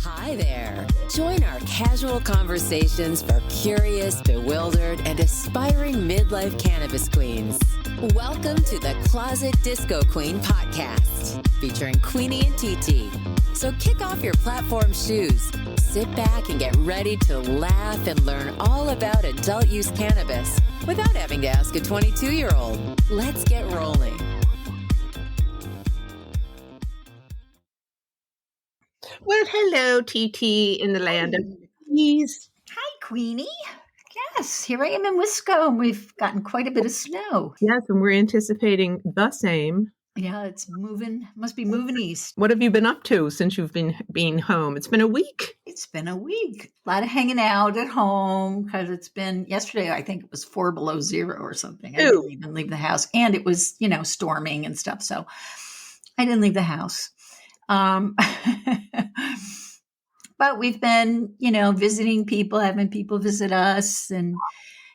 Hi there. Join our casual conversations for curious, bewildered, and aspiring midlife cannabis queens. Welcome to the Closet Disco Queen podcast, featuring Queenie and TT. So kick off your platform shoes, sit back and get ready to laugh and learn all about adult use cannabis without having to ask a 22-year-old. Let's get rolling. Well, hello, TT in the land of peas. Hi, Queenie. Yes, here I am in Wisco, and we've gotten quite a bit of snow. Yes, and we're anticipating the same. Yeah, it's moving, must be moving east. What have you been up to since you've been home? It's been a week. It's been a week. A lot of hanging out at home because it's been, yesterday I think it was 4 below zero or something. I didn't even leave the house. And it was, storming and stuff. So I didn't leave the house. But we've been, visiting people, having people visit us. And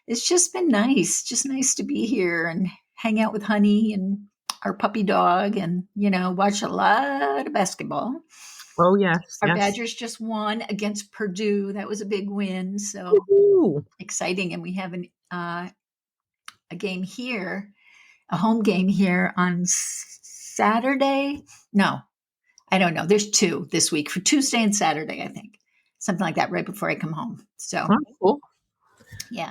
it's just been nice. Just nice to be here and hang out with Honey and our puppy dog and, watch a lot of basketball. Oh, yes. Our Badgers just won against Purdue. That was a big win. So exciting. And we have a game here, a home game here on Saturday. No, I don't know. There's 2 this week for Tuesday and Saturday, I think. Something like that right before I come home. So, cool. Yeah.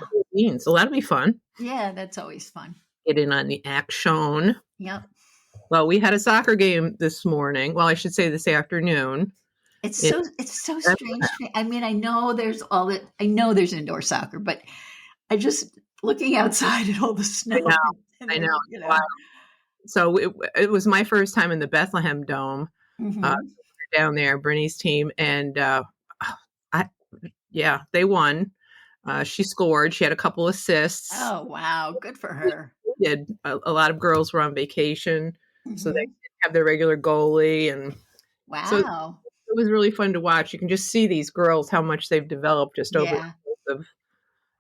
So that'll be fun. Yeah, that's always fun. Get in on the action. Yep. Well, we had a soccer game this morning. Well, I should say this afternoon. It's so strange. I mean, I know there's indoor soccer, but I just looking outside at all the snow. I know. Wow. So it was my first time in the Bethlehem Dome. Mm-hmm. Down there, Brittany's team, and they won. She scored. She had a couple assists. Oh wow, good for her. Did a lot of girls were on vacation, so they didn't have their regular goalie, and wow, so it was really fun to watch. You can just see these girls how much they've developed just over the course of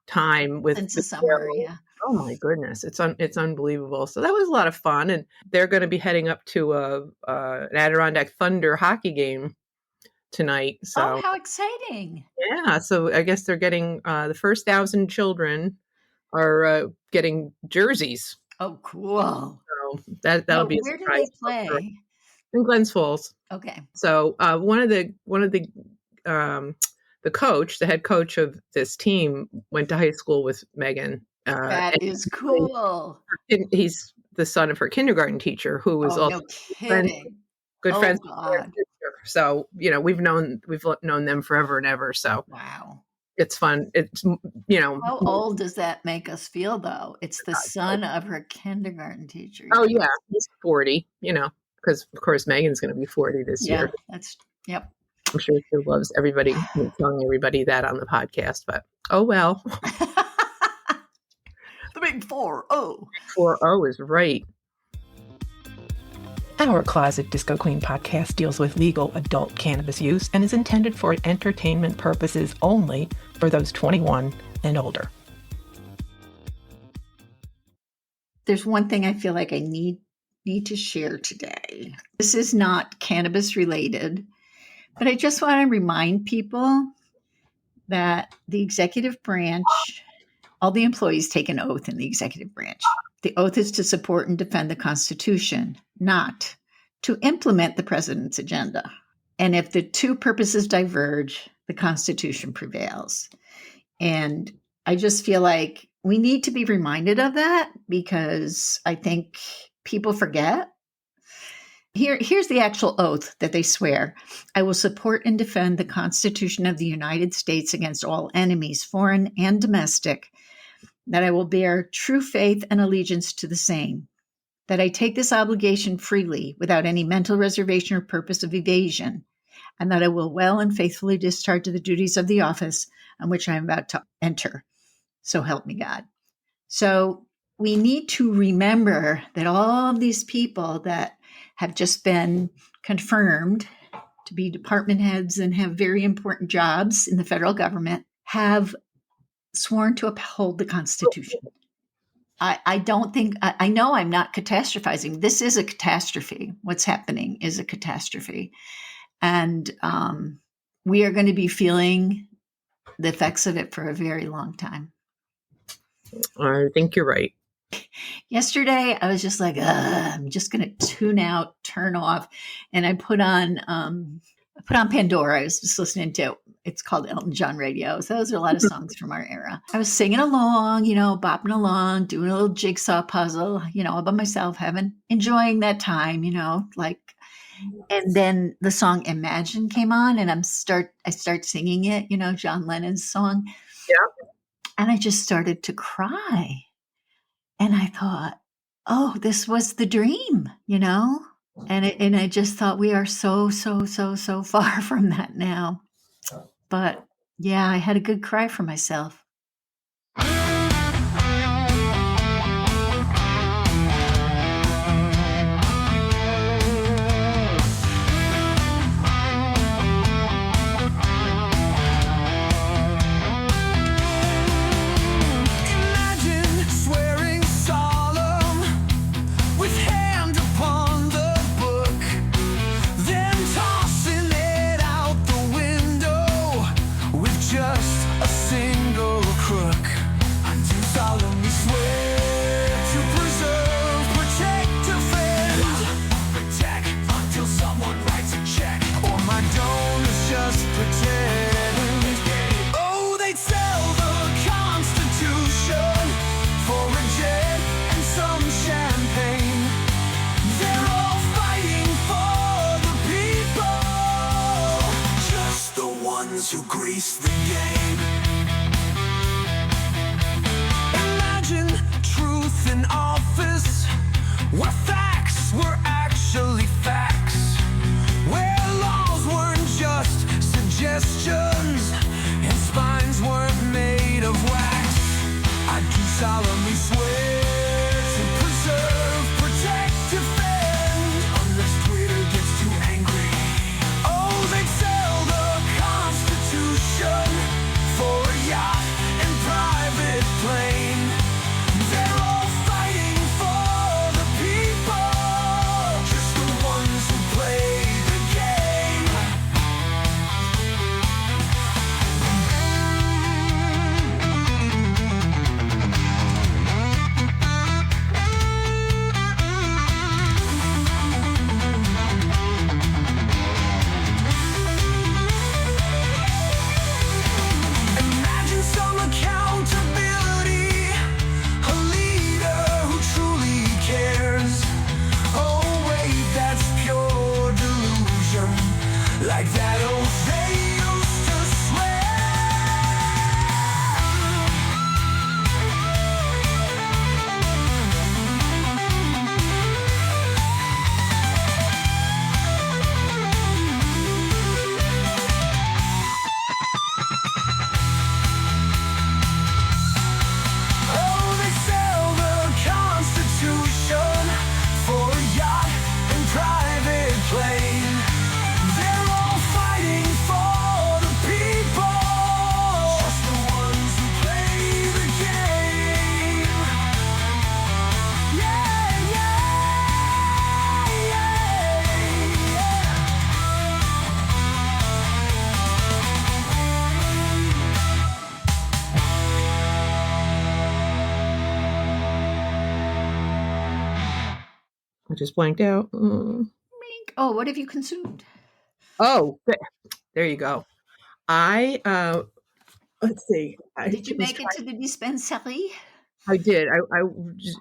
time with since the summer. Yeah. Oh my goodness, it's unbelievable. So that was a lot of fun, and they're going to be heading up to an Adirondack Thunder hockey game tonight. So how exciting! Yeah, so I guess they're getting the first 1,000 children are getting jerseys. Oh, cool! So that'll be a where surprise. Where do they play? In Glens Falls. Okay. So one of the coach, the head coach of this team, went to high school with Megan. That is cool. He's the son of her kindergarten teacher, who was also good friends with her sister. So we've known them forever and ever. So wow, it's fun. It's How old does that make us feel, though? It's the son of her kindergarten teacher. Oh yeah, he's 40. Because of course Megan's going to be 40 this year. Yep. I'm sure she loves everybody telling everybody that on the podcast, but oh well. The big 4-0. 4-0 is right. Our Closet Disco Queen podcast deals with legal adult cannabis use and is intended for entertainment purposes only for those 21 and older. There's one thing I feel like I need to share today. This is not cannabis related, but I just want to remind people that the executive branch, all the employees take an oath in the executive branch. The oath is to support and defend the Constitution, not to implement the president's agenda. And if the 2 purposes diverge, the Constitution prevails. And I just feel like we need to be reminded of that because I think people forget. Here's the actual oath that they swear. I will support and defend the Constitution of the United States against all enemies, foreign and domestic, that I will bear true faith and allegiance to the same, that I take this obligation freely without any mental reservation or purpose of evasion, and that I will well and faithfully discharge the duties of the office on which I am about to enter. So help me God. So we need to remember that all of these people that have just been confirmed to be department heads and have very important jobs in the federal government have sworn to uphold the Constitution. I don't think, I know I'm not catastrophizing. This is a catastrophe. What's happening is a catastrophe. And we are going to be feeling the effects of it for a very long time. I think you're right. Yesterday, I was just like, I'm just going to tune out, turn off. And I put on Pandora. I was just listening to, it's called Elton John Radio. So those are a lot of songs from our era. I was singing along, bopping along, doing a little jigsaw puzzle, all by myself, enjoying that time, and then the song Imagine came on and I start singing it, John Lennon's song. Yeah. And I just started to cry. And I thought, oh, this was the dream, And I just thought we are so far from that now. But yeah, I had a good cry for myself. Who grease the game. Imagine truth in office, where facts were actually facts, where laws weren't just suggestions and spines weren't made of wax. I do solemnly swear to preserve, protect, defend, unless Twitter gets too angry. Oh, they sell the Constitution for a yacht and private plane. They're all fighting for the people, just the ones who play the game. Imagine some accountability, a leader who truly cares. Oh wait, that's pure delusion, like that oath they used to swear. Oh, they sell the Constitution for a yacht and private plane. They're all fighting for the people, just the ones who play the game. Yeah, yeah, yeah. I just blanked out. Oh, what have you consumed? Oh, there you go. Let's see. Did you make it to the dispensary? I did. I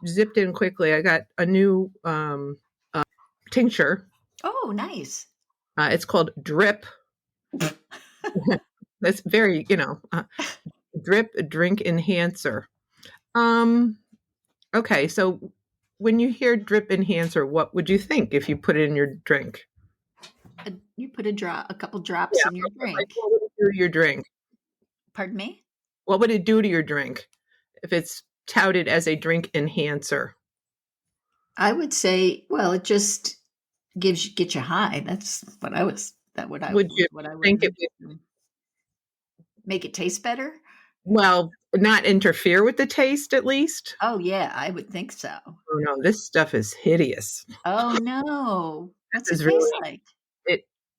zipped in quickly. I got a new tincture. Oh, nice. It's called Drip. That's very, Drip Drink Enhancer. Okay, so when you hear Drip Enhancer, what would you think if you put it in your drink? You put a couple drops in your drink. Like, what would it do to your drink? Pardon me? What would it do to your drink if it's touted as a drink enhancer? I would say, well, it just gets you high. That's what I was. Would you think it would make it taste better? Well, not interfere with the taste, at least. Oh yeah, I would think so. Oh no, this stuff is hideous. Oh no, what's it is taste really- like?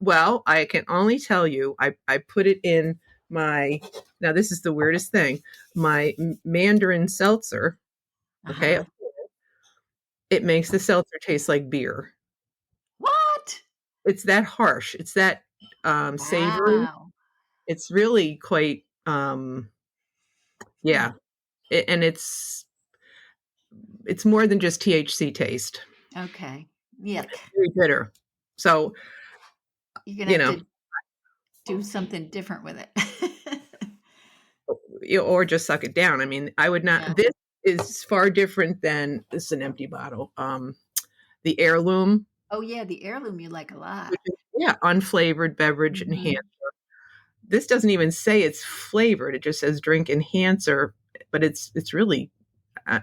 Well, I can only tell you, I put it in my, now this is the weirdest thing, my Mandarin seltzer. Okay. Uh-huh. It makes the seltzer taste like beer. What? It's that harsh. It's that savory. Wow. It's really quite, Hmm. yeah. And it's more than just THC taste. Okay. Yuck. Very bitter. So, You're gonna you have know, to do something different with it. or just suck it down. I mean, I would not, Yeah. this is far different than, this is an empty bottle. The heirloom, Oh yeah, the heirloom you like a lot. which is, yeah, unflavored beverage Mhm. enhancer. This doesn't even say it's flavored. It just says drink enhancer, but it's really,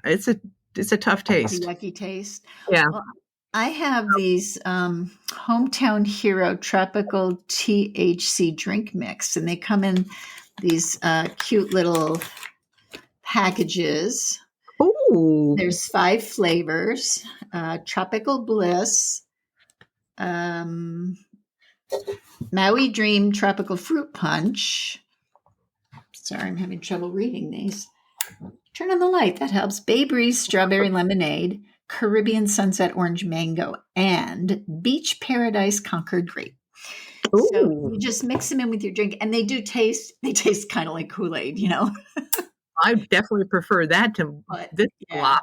it's a tough The taste. yucky taste. Yeah. Well, I have these Hometown Hero Tropical THC drink mix, and they come in these cute little packages. Ooh. There's 5 flavors: Tropical Bliss, um, Maui Dream Tropical Fruit Punch. Sorry, I'm having trouble reading these. Turn on the light. That helps. Bay Breeze Strawberry Lemonade, Caribbean Sunset Orange Mango, and Beach Paradise Concord Grape. So Ooh. you just mix them in with your drink, and they taste kind of like Kool-Aid, you know? I definitely prefer that to But this a yeah, lot.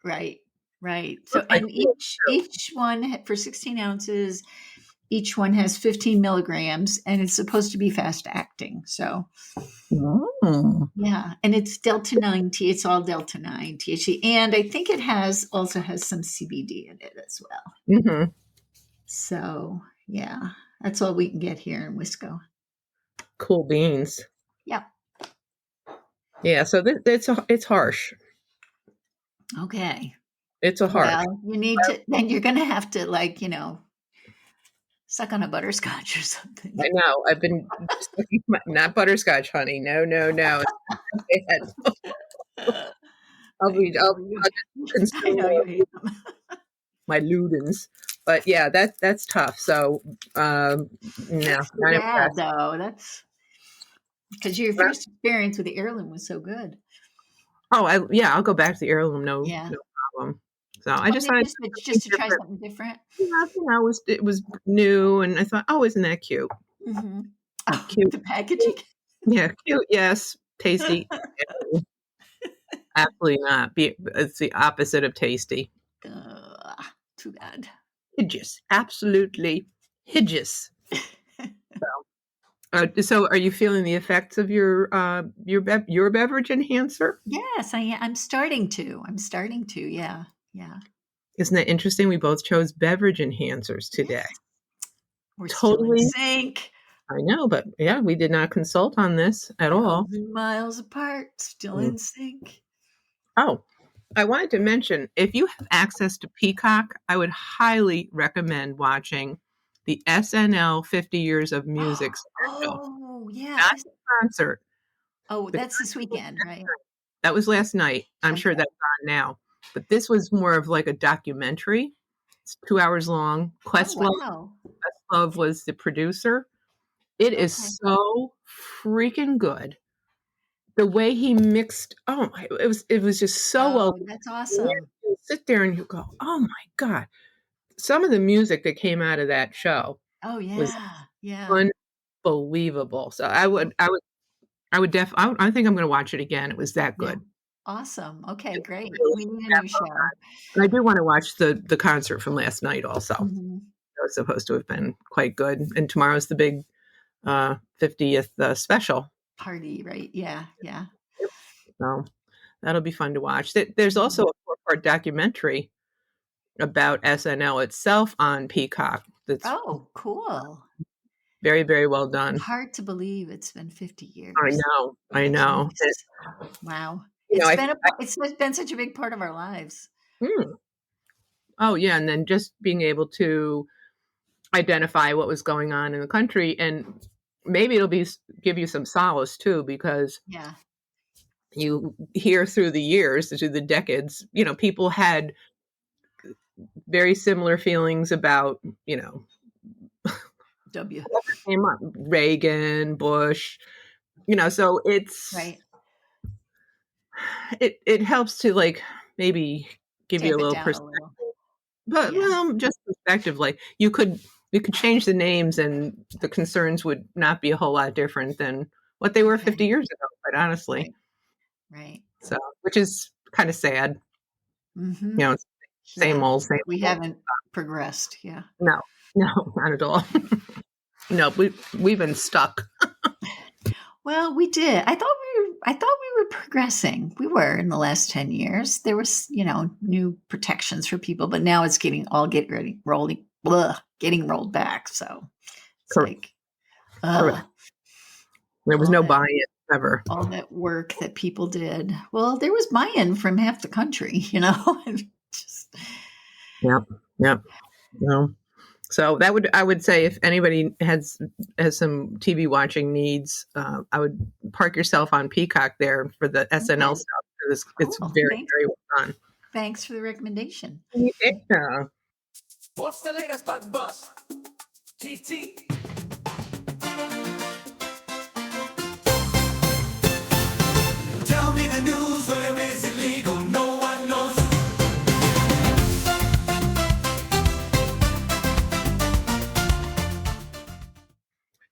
right, right. So, Looks like and Kool-Aid, each one for 16 ounces, each one has 15 milligrams, and it's supposed to be fast acting. So too. Mm. yeah, and it's Delta 9 T. It's all Delta 9 THC, and I think it also has some CBD in it as well. Mhm. So yeah, that's all we can get here in Wisco. Cool beans. Yep. Yeah, so it's harsh. Okay. It's a harsh. Well, you need to. Then you're going to have to, like, suck on a butterscotch or something. I know. I've been not butterscotch, honey. No, no, no. It's bad. I'll I be. know I'll you. just I consume know you hate them. my Ludens. But yeah, that's tough. So no, That's too not bad, impressed. though. That's because your first experience with the heirloom was so good. Oh, I'll go back to the heirloom. No, Yeah. no problem. So I Well, just maybe thought just to try different. something different. Yeah, it was new, and I thought, oh, isn't that cute? Mm-hmm. Oh, Cute. the packaging. Yeah, cute. Yes, tasty. Absolutely not. It's the opposite of tasty. Too bad. Hideous. Absolutely hideous. So are you feeling the effects of your beverage enhancer? Yes, I'm starting to. Yeah. Yeah. Isn't that interesting? We both chose beverage enhancers today. We're still in Totally. sync. I know, but yeah, we did not consult on this at all. 1,000 miles apart, still Mm. in sync. Oh, I wanted to mention, if you have access to Peacock, I would highly recommend watching the SNL 50 Years of Music special. Oh, yeah. Not the concert. Oh, The that's this weekend, right? That was last night. I'm sure Okay. that's on now. But this was more of like a documentary. It's 2 hours long. Oh, wow. Questlove was the producer. It is Okay. so freaking good. The way he mixed, it was just so well. Oh, that's awesome. You sit there and you go, oh my God. Some of the music that came out of that show Oh, was yeah. Yeah. unbelievable. So I think I'm going to watch it again. It was that Yeah. good. Awesome. Okay, great. Really We need a new show. And I do want to watch the concert from last night also. Mhm. It was supposed to have been quite good. And tomorrow's the big 50th special. Party, right? Yeah. Yeah. So that'll be fun to watch. There's also a 4-part documentary about SNL itself on Peacock. That's Oh, cool. very, very well done. Hard to believe it's been 50 years. I know. Jeez. Wow. You know, It's been such a big part of our lives. Oh yeah, and then just being able to identify what was going on in the country, and maybe it'll give you some solace too, because Yeah. you hear through the years, through the decades, people had very similar feelings about, W. came up. Reagan, Bush, so Right. it helps to like maybe give you a Tamp it little down a perspective. little. But Yeah. well, just perspective. Like you could change the names, and the concerns would not be a whole lot different than what they were 50 years ago. Quite honestly, Right. so which is kind of sad. Mm-hmm. It's same old, same We old. haven't progressed. Yeah. No, not at all. No, we've been stuck. Well, we did. I thought we were progressing. We were in the last 10 years. There was, new protections for people, but now it's getting rolled back. So it's Correct. like, There was all no that- buy-in ever. all that work that people did. Well, there was buy-in from half the country, Just, Yep. No. So I would say if anybody has some TV watching needs, I would park yourself on Peacock there for the SNL stuff. It's Cool. very, Thanks. very well done. Thanks for the recommendation. Yeah. What's the latest bug bus? TT. Tell me the news, where is it legal? No one knows.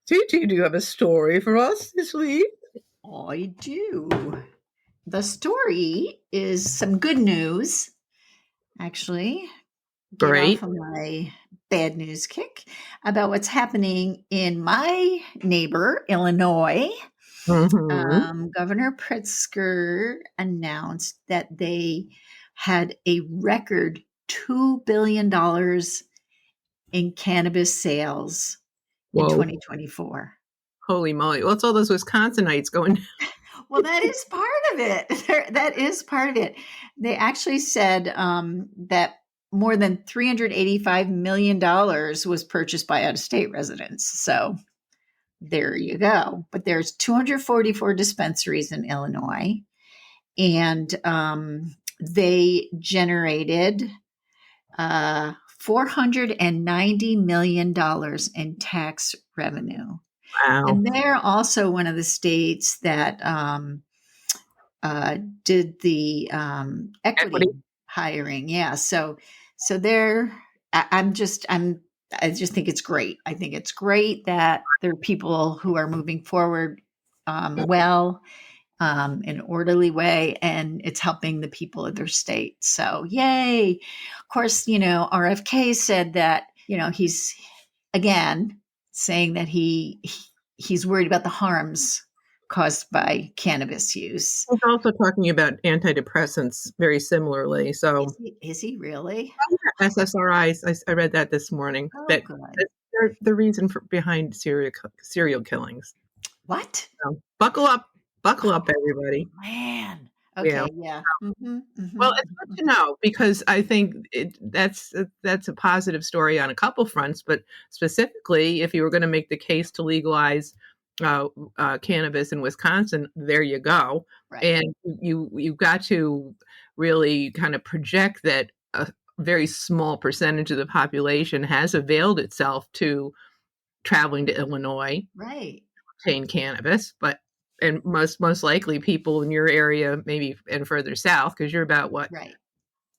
TT, do you have a story for us this week? I do. The story is some good news, actually. Get Great. off of my bad news kick about what's happening in my neighbor, Illinois. Mhm. Governor Pritzker announced that they had a record $2 billion in cannabis sales in Whoa. 2024. Holy moly. Well, it's all those Wisconsinites going. Well, that is part of it. That is part of it. They actually said that more than $385 million was purchased by out-of-state residents. So there you go. But there's 244 dispensaries in Illinois, and they generated $490 million in tax revenue. Wow. And they're also one of the states that did the equity hiring. Yeah. So they're, I just think it's great. I think it's great that there are people who are moving forward well, in an orderly way, and it's helping the people of their state. So yay. Of course, RFK said that, he's again saying that he's worried about the harms caused by cannabis use. He's also talking about antidepressants very similarly. So Is he really? SSRIs, I read that this morning. Oh, that good. they're the reason behind serial killings. What? So buckle up, everybody. Man. Okay. Yeah. Mhm, mhm, Well, it's good to know because I think that's a positive story on a couple fronts, but specifically, if you were going to make the case to legalize cannabis in Wisconsin, there you go. Right. And you've got to really kind of project that a very small percentage of the population has availed itself to traveling to Illinois, Right. to obtain cannabis, and most likely people in your area, maybe and further south, because you're about what, Right.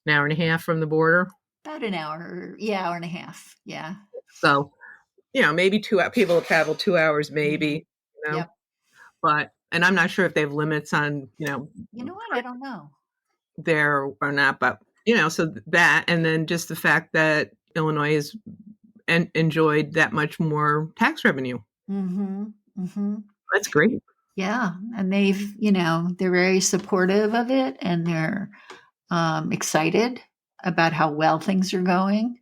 an hour and a half from the border. About an hour. Yeah, hour and a half. Yeah. So, maybe people will travel 2 hours, maybe. Yep. But and I'm not sure if they have limits on You know what? I don't know. there or not, but so that, and then just the fact that Illinois has enjoyed that much more tax revenue. Mm-hmm. Mm-hmm. That's great. Yeah, and they're very supportive of it, and they're excited about how well things are going.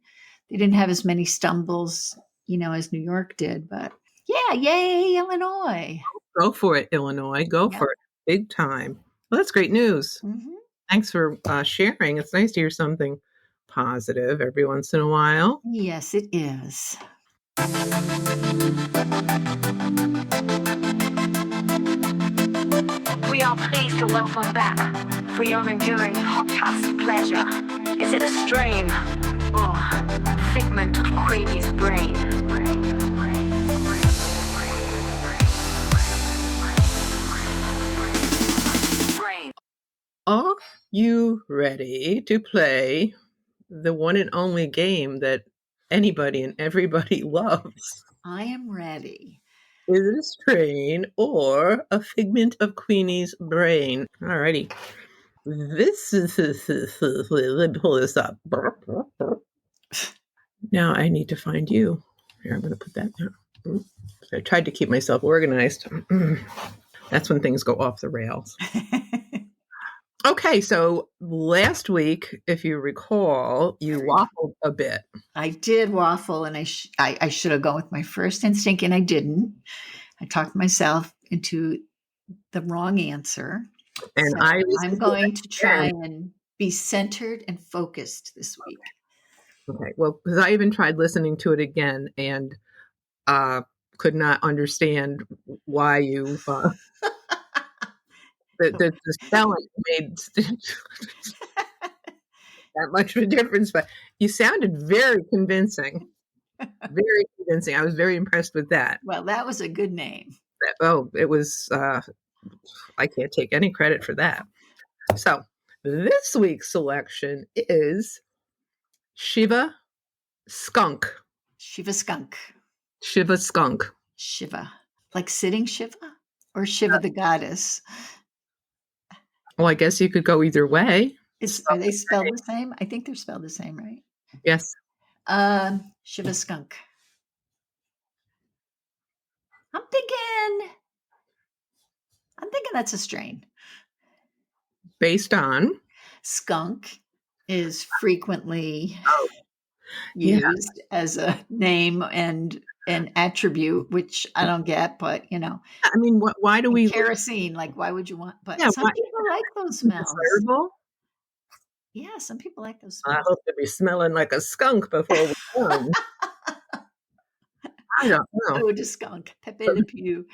They didn't have as many stumbles, as New York did, but yeah, yay, Illinois. Go for it, Illinois. Go for it. Big time. Well, that's great news. Mm-hmm. Thanks for sharing. It's nice to hear something positive every once in a while. Yes, it is. We are pleased to welcome back for your enduring podcast pleasure. Is it a strain or figment of Queenie's brain? you ready to play the one and only game that anybody and everybody loves? I am ready. Is it a strain or a figment of Queenie's brain? Alrighty. This is, let me pull this up. Now I need to find you. Here, I'm going to put that there. I tried to keep myself organized. That's when things go off the rails. Okay, so last week, if you recall, you waffled a bit. I did waffle, and I should have gone with my first instinct, and I didn't. I talked myself into the wrong answer. And So I'm going to try and be centered and focused this week. Okay, well, because I even tried listening to it again and could not understand why you the spelling made that much of a difference, but you sounded very convincing. Very convincing. I was very impressed with that. Well, that was a good name. Oh, it was, I can't take any credit for that. So this week's selection is Shiva Skunk. Shiva skunk. Shiva Skunk. Shiva. Like sitting Shiva or Shiva the goddess? Well, I guess you could go either way. Are they spelled the same? I think they're spelled the same, right? Yes. Shiva skunk. I'm thinking that's a strain. Based on? Skunk is frequently Yeah. used as a name and an attribute, which I don't get, but I mean, why do we? kerosene, like why would you want? But Yeah, some why- people like those smells. Desirable? Yeah, some people like those I smells. hope to be smelling like a skunk before we're done. I don't know. Oh, the skunk, Pepe Le Pew.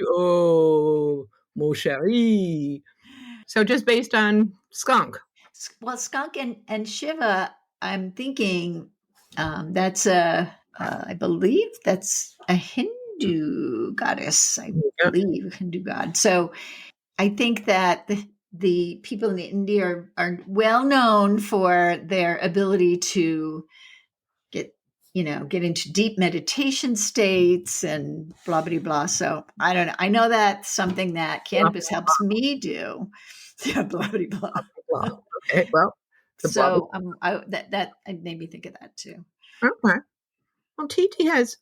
Oh, mon chéri. So just based on skunk. Well, skunk and Shiva, I'm thinking that's I believe that's a Hindu goddess. I believe Hindu god. So I think that the people in India are well known for their ability to get into deep meditation states and blah blah blah. So I don't know. I know that's something that cannabis helps me do. Yeah, blah blah blah. Well, okay, well. So that made me think of that too. Okay. Well, TT has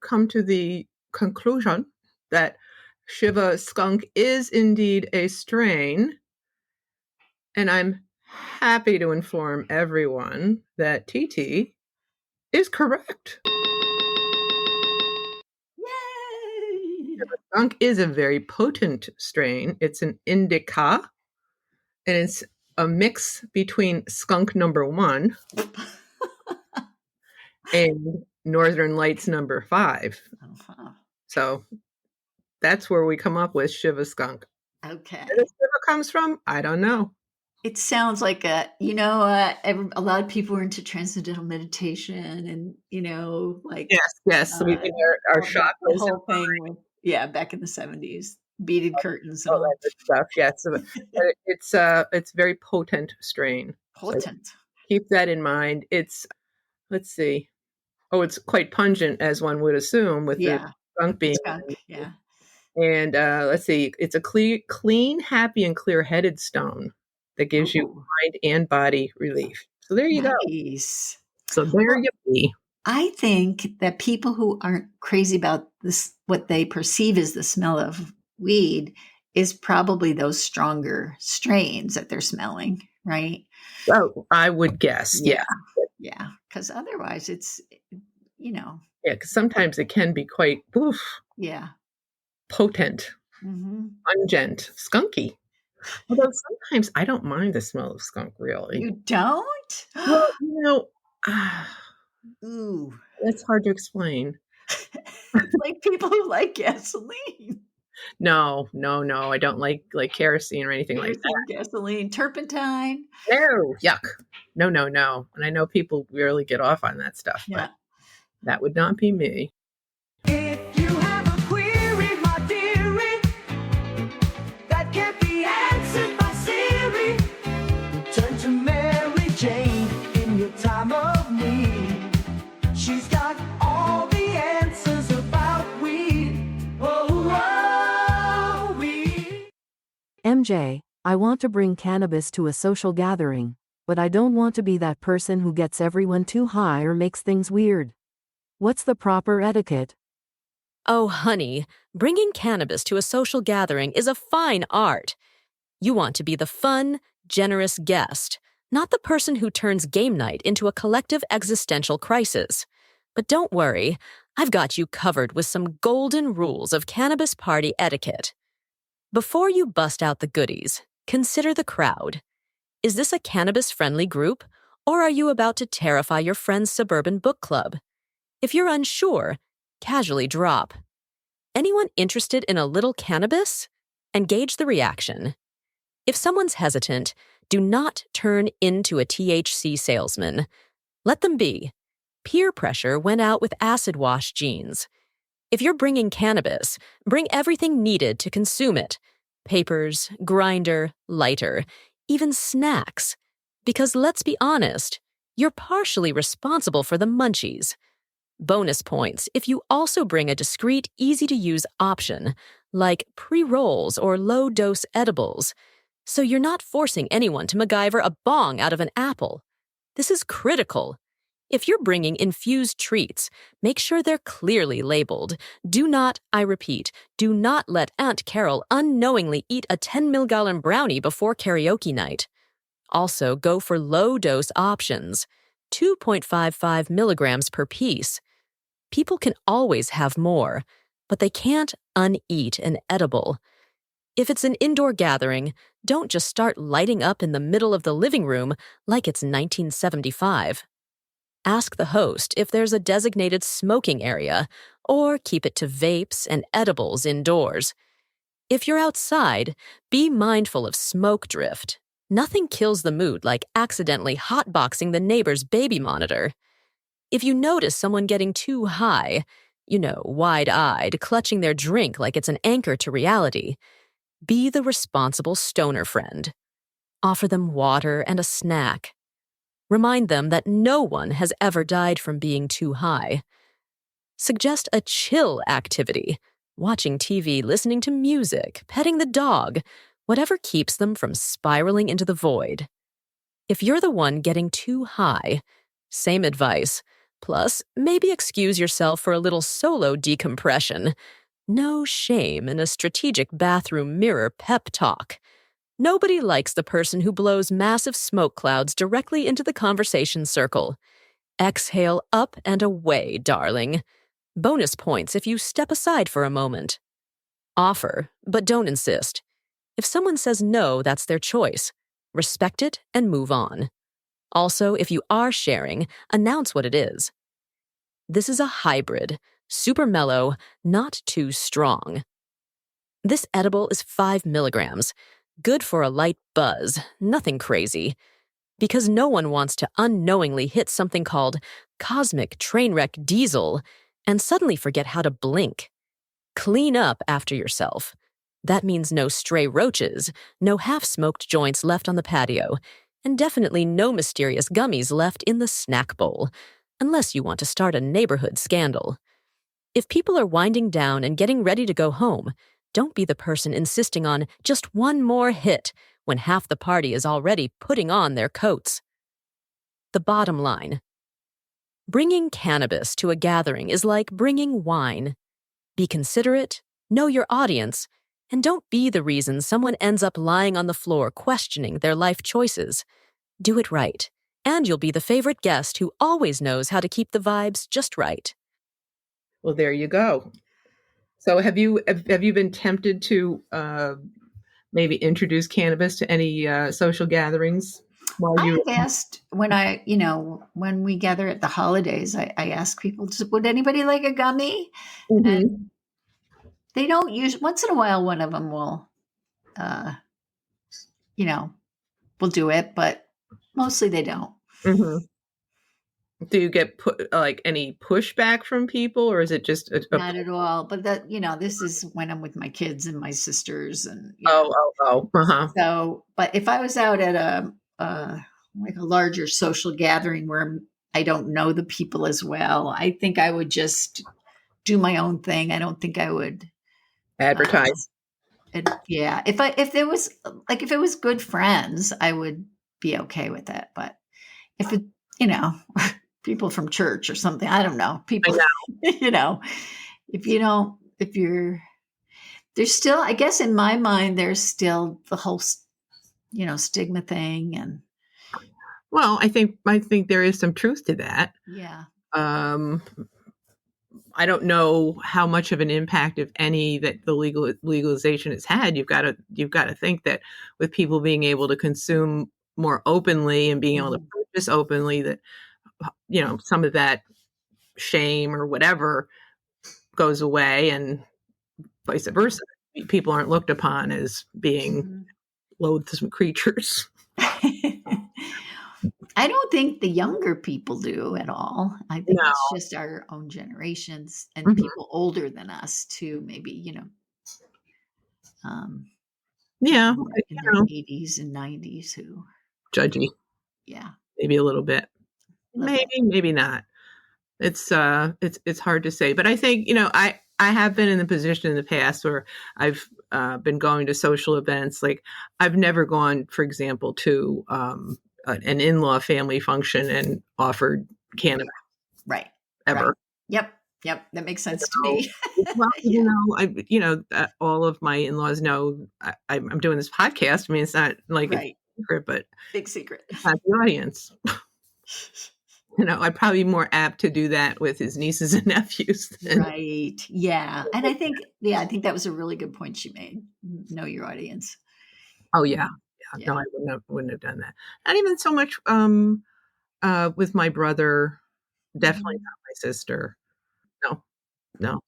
come to the conclusion that Shiva skunk is indeed a strain. And I'm happy to inform everyone that TT is correct. Yay! Skunk is a very potent strain. It's an indica, and it's a mix between skunk number 1 and Northern Lights number 5. Uh-huh. So that's where we come up with Shiva skunk. Okay. Where the Shiva comes from, I don't know. It sounds like a lot of people are into transcendental meditation and like Yes. We did our shot. the whole thing with back in the 70s, beaded curtains and all that good stuff. Yes, but it's very potent strain. potent. So keep that in mind. It's let's see. Oh, it's quite pungent, as one would assume, with the skunk being. Skunk, yeah. And let's see. It's a clean, happy, and clear-headed stone that gives you mind and body relief. So there you go. Nice. So there you be. I think that people who aren't crazy about this, what they perceive as the smell of weed, is probably those stronger strains that they're smelling, right? Oh, I would guess. Yeah. Yeah. Because otherwise it's, Yeah, because sometimes it can be quite potent, pungent, skunky. Although sometimes I don't mind the smell of skunk, really. You don't? Well, Ooh. That's hard to explain. Like people who like gasoline. No, I don't like kerosene or anything like that. Gasoline, turpentine. No, yuck. No. And I know people really get off on that stuff, but that would not be me. If you have a query, my dearie, that can't be answered by Siri, got all the answers about weed. Whoa, weed. MJ, I want to bring cannabis to a social gathering, but I don't want to be that person who gets everyone too high or makes things weird. What's the proper etiquette? Oh, honey, bringing cannabis to a social gathering is a fine art. You want to be the fun, generous guest, not the person who turns game night into a collective existential crisis. But don't worry, I've got you covered with some golden rules of cannabis party etiquette. Before you bust out the goodies, consider the crowd. Is this a cannabis-friendly group, or are you about to terrify your friend's suburban book club? If you're unsure, casually drop. Anyone interested in a little cannabis? And gauge the reaction. If someone's hesitant, do not turn into a THC salesman. Let them be. Peer pressure went out with acid wash genes. If you're bringing cannabis, bring everything needed to consume it. Papers, grinder, lighter, even snacks. Because let's be honest, you're partially responsible for the munchies. Bonus points if you also bring a discreet, easy-to-use option, like pre-rolls or low-dose edibles, so you're not forcing anyone to MacGyver a bong out of an apple. This is critical. If you're bringing infused treats, make sure they're clearly labeled. Do not, I repeat, do not let Aunt Carol unknowingly eat a 10 mg brownie before karaoke night. Also, go for low-dose options, 2.55 milligrams per piece. People can always have more, but they can't uneat an edible. If it's an indoor gathering, don't just start lighting up in the middle of the living room like it's 1975. Ask the host if there's a designated smoking area, or keep it to vapes and edibles indoors. If you're outside, be mindful of smoke drift. Nothing kills the mood like accidentally hotboxing the neighbor's baby monitor. If you notice someone getting too high, wide-eyed, clutching their drink like it's an anchor to reality, be the responsible stoner friend. Offer them water and a snack. Remind them that no one has ever died from being too high. Suggest a chill activity, watching TV, listening to music, petting the dog, whatever keeps them from spiraling into the void. If you're the one getting too high, same advice. Plus, maybe excuse yourself for a little solo decompression. No shame in a strategic bathroom mirror pep talk. Nobody likes the person who blows massive smoke clouds directly into the conversation circle. Exhale up and away, darling. Bonus points if you step aside for a moment. Offer, but don't insist. If someone says no, that's their choice. Respect it and move on. Also, if you are sharing, announce what it is. This is a hybrid, super mellow, not too strong. This edible is 5 milligrams, good for a light buzz, nothing crazy. Because no one wants to unknowingly hit something called cosmic trainwreck diesel and suddenly forget how to blink. Clean up after yourself. That means no stray roaches, no half-smoked joints left on the patio, and definitely no mysterious gummies left in the snack bowl, unless you want to start a neighborhood scandal. If people are winding down and getting ready to go home, don't be the person insisting on just one more hit when half the party is already putting on their coats. The bottom line. Bringing cannabis to a gathering is like bringing wine. Be considerate, know your audience, and don't be the reason someone ends up lying on the floor questioning their life choices. Do it right, and you'll be the favorite guest who always knows how to keep the vibes just right. Well, there you go. So have you been tempted to maybe introduce cannabis to any social gatherings? I have asked when we gather at the holidays, I ask people, would anybody like a gummy? Mhm. And they don't use, once in a while, one of them will, will do it, but mostly they don't. Mhm. Do you get any pushback from people, or is it just Not at all. But this is when I'm with my kids and my sisters, and uh-huh. So, but if I was out at a like a larger social gathering where I don't know the people as well. I think I would just do my own thing. I don't think I would Advertise. yeah. If it was good friends, I would be okay with it. But if it, people from church or something, I don't know. People, if there's still, I guess in my mind, there's still the whole, stigma thing. And Well, I think there is some truth to that. yeah. I don't know how much of an impact, if any, that the legalization has had. You've got to think that with people being able to consume more openly and being able to purchase openly, that some of that shame or whatever goes away, and vice versa. People aren't looked upon as being loathsome creatures. I don't think the younger people do at all. I think No. it's just our own generations and people older than us too, maybe, Yeah, in their 80s and 90s who, judgy, yeah, maybe a little bit, little maybe not. It's hard to say, but I think I have been in the position in the past where I've been going to social events. Like I've never gone, for example, to an in-law family function and offered cannabis. right. Ever. Right. Yep. That makes sense to me. Well, all of my in-laws know I'm doing this podcast. I mean, it's not like a secret, but big secret. It's not the audience. I'd probably be more apt to do that with his nieces and nephews. Right. Yeah. And I think that was a really good point she made. Know your audience. Oh yeah. No, I wouldn't have done that. Not even so much with my brother. Definitely not my sister. No.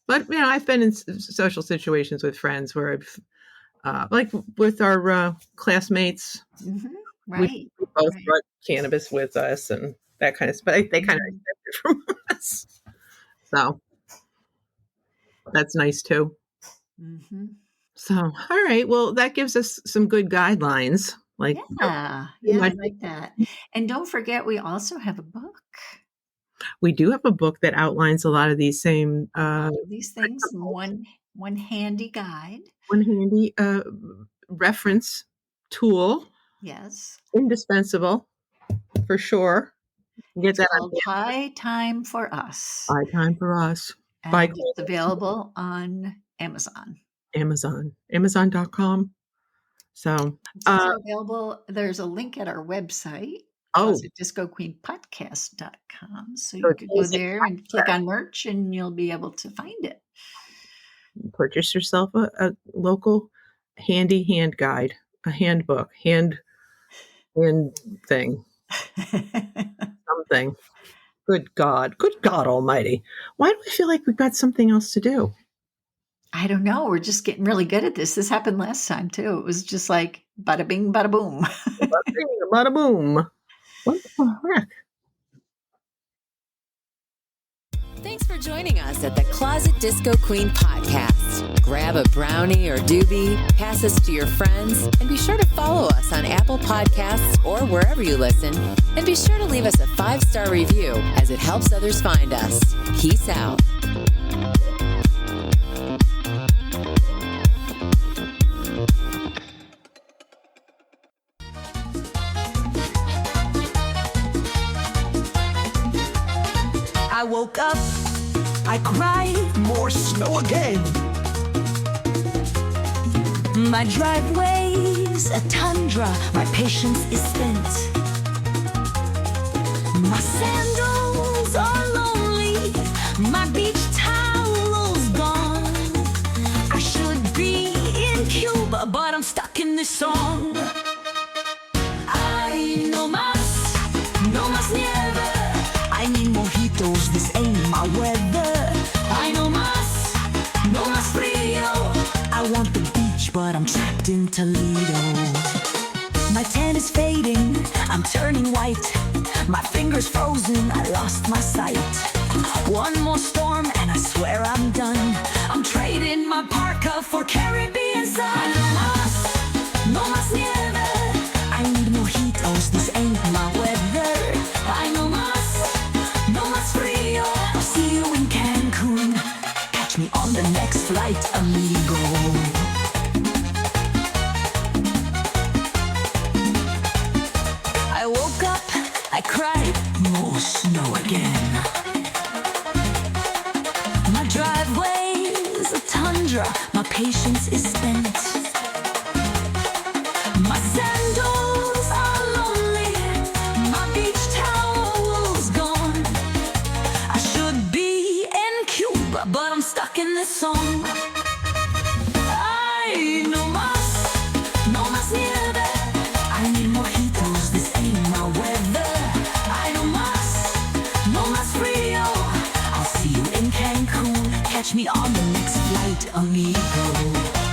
But I've been in social situations with friends where I've, like with our classmates, right? We both brought cannabis with us and that kind of stuff. But they kind of accept it from us, so that's nice too. Mm-hmm. So, all right. Well, that gives us some good guidelines. Like, I like that. And don't forget, we also have a book. We do have a book that outlines a lot of these same these things. One handy guide. One handy reference tool. Yes. Indispensable, for sure. Get that called High Time for Us. High Time for Us. And it's available on Amazon. Amazon.com. So it's also available. There's a link at our website. DiscoQueenPodcast.com. So you could go there and click on merch and you'll be able to find it. Purchase yourself a local handy hand guide, a handbook, hand thing. Something. Good God Almighty. Why do I feel like we've got something else to do? I don't know. We're just getting really good at this. This happened last time too. It was just like bada bing, bada boom. Bada bing, bada boom. What the heck? Thanks for joining us at the Closet Disco Queen podcast. Grab a brownie or doobie, pass us to your friends, and be sure to follow us on Apple Podcasts or wherever you listen. And be sure to leave us a 5-star review as it helps others find us. Peace out. I woke up, I cried, more snow again. My driveway's a tundra, my patience is spent. My sandals are lonely, my beach towel's gone. I should be in Cuba, but I'm stuck in this song. I no más nieve. I need mojitos, this ain't my weather. I no más frío. I want the beach, but I'm trapped in Toledo. My tan is fading, I'm turning white. My fingers frozen, I lost my sight. One more storm and I swear I'm done. I'm trading my parka for Caribbean sun. No más nieve. I need mojitos, this ain't my weather. I know my the next flight, amigo. I woke up, I cried, no snow again. My driveway's a tundra, my patience is spent. My sandals are lonely, my beach towel's gone. I should be in Cuba, but I'm stuck in this song. Ay, no más nieve. I need mojitos, this ain't my weather. Ay, no más frío. I'll see you in Cancun, catch me on the next flight, amigo.